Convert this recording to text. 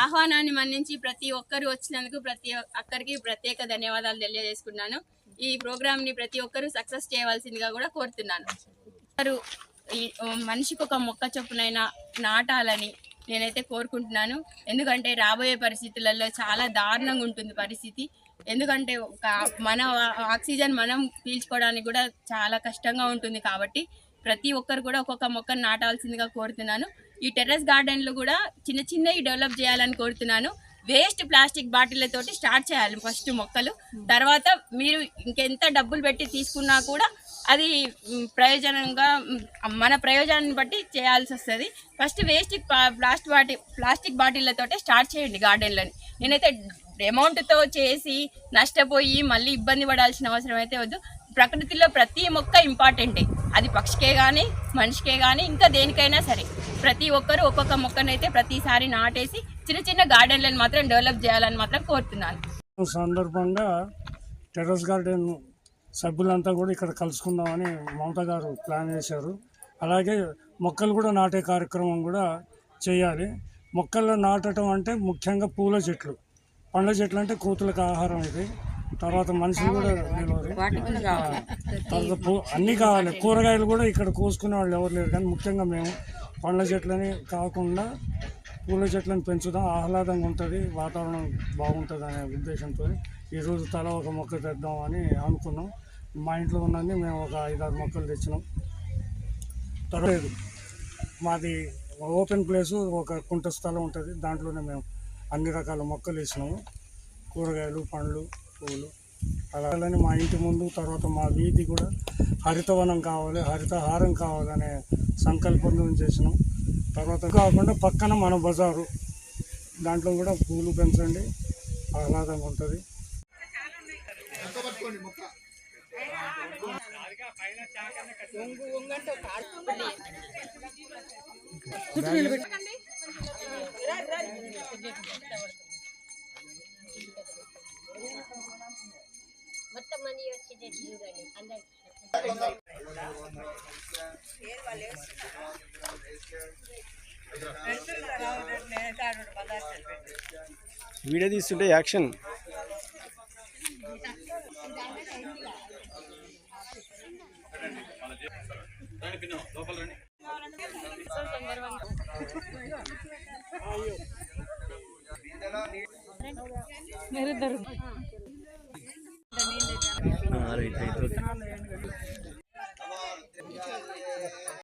ఆహ్వానాన్ని మన్నించి ప్రతి ఒక్కరు వచ్చినందుకు ప్రతి ఒక్కరికి ప్రత్యేక ధన్యవాదాలు తెలియజేసుకున్నాను. ఈ ప్రోగ్రామ్ ని ప్రతి ఒక్కరు సక్సెస్ చేయవలసిందిగా కూడా కోరుతున్నాను. మనిషికి ఒక మొక్క చొప్పునైనా నాటాలని నేనైతే కోరుకుంటున్నాను. ఎందుకంటే రాబోయే పరిస్థితులలో చాలా దారుణంగా ఉంటుంది పరిస్థితి. ఎందుకంటే మన ఆక్సిజన్ మనం పీల్చుకోవడానికి కూడా చాలా కష్టంగా ఉంటుంది. కాబట్టి ప్రతి ఒక్కరు కూడా ఒక్కొక్క మొక్కను నాటాల్సిందిగా కోరుతున్నాను. ఈ టెర్రస్ గార్డెన్లు కూడా చిన్న చిన్నవి డెవలప్ చేయాలని కోరుతున్నాను. వేస్ట్ ప్లాస్టిక్ బాటిళ్లతోటి స్టార్ట్ చేయాలి ఫస్ట్ మొక్కలు. తర్వాత మీరు ఇంకెంత డబ్బులు పెట్టి తీసుకున్నా కూడా అది ప్రయోజనంగా మన ప్రయోజనాన్ని బట్టి చేయాల్సి వస్తుంది. ఫస్ట్ వేస్ట్ ప్లాస్టిక్ బాటిళ్లతోటే స్టార్ట్ చేయండి గార్డెన్లని. నేనైతే అమౌంట్తో చేసి నష్టపోయి మళ్ళీ ఇబ్బంది పడాల్సిన అవసరం అయితే వద్దు. ప్రకృతిలో ప్రతి మొక్క ఇంపార్టెంటే, అది పక్షికే కానీ మనిషికే కానీ ఇంకా దేనికైనా సరే ప్రతి ఒక్కరు ఒక్కొక్క మొక్కనైతే ప్రతిసారి నాటేసి చిన్న చిన్న గార్డెన్లను మాత్రం డెవలప్ చేయాలని మాత్రం కోరుతున్నాను. సందర్భంగా టెర్రస్ గార్డెన్ సభ్యులంతా కూడా ఇక్కడ కలుసుకుందామని మమత గారు ప్లాన్ చేశారు. అలాగే మొక్కలు కూడా నాటే కార్యక్రమం కూడా చేయాలి. మొక్కలు నాటడం అంటే ముఖ్యంగా పూల చెట్లు, పండ్ల చెట్లు అంటే కోతులకు ఆహారం ఇది. తర్వాత మనుషులు కూడా నిలవరు. తర్వాత అన్నీ కావాలి. కూరగాయలు కూడా ఇక్కడ కోసుకునే వాళ్ళు ఎవరు లేరు. కానీ ముఖ్యంగా మేము పండ్ల చెట్లని కాకుండా పూల చెట్లను పెంచుదాం, ఆహ్లాదంగా ఉంటుంది, వాతావరణం బాగుంటుంది అనే ఉద్దేశంతో ఈరోజు తల ఒక మొక్క తెద్దాం అని అనుకున్నాం. మా ఇంట్లో ఉన్నది మేము ఒక 5-6 మొక్కలు తెచ్చినాం. తర్వాత మాది ఓపెన్ ప్లేసు, ఒక కుంట స్థలం ఉంటుంది. దాంట్లోనే మేము అన్ని రకాల మొక్కలు వేసినాము. కూరగాయలు, పండ్లు, పూలు అలాగని మా ఇంటి ముందు, తర్వాత మా వీధి కూడా హరితవనం కావాలి, హరితహారం కావాలనే సంకల్పంతో చేసినాం. తర్వాత కాకుండా పక్కన మన బజారు, దాంట్లో కూడా పూలు పెంచండి, ఆహ్లాదంగా ఉంటుంది. మొత్తం మంది వచ్చి చూడండి అందరు వీడియో తీస్తుంటే యాక్షన్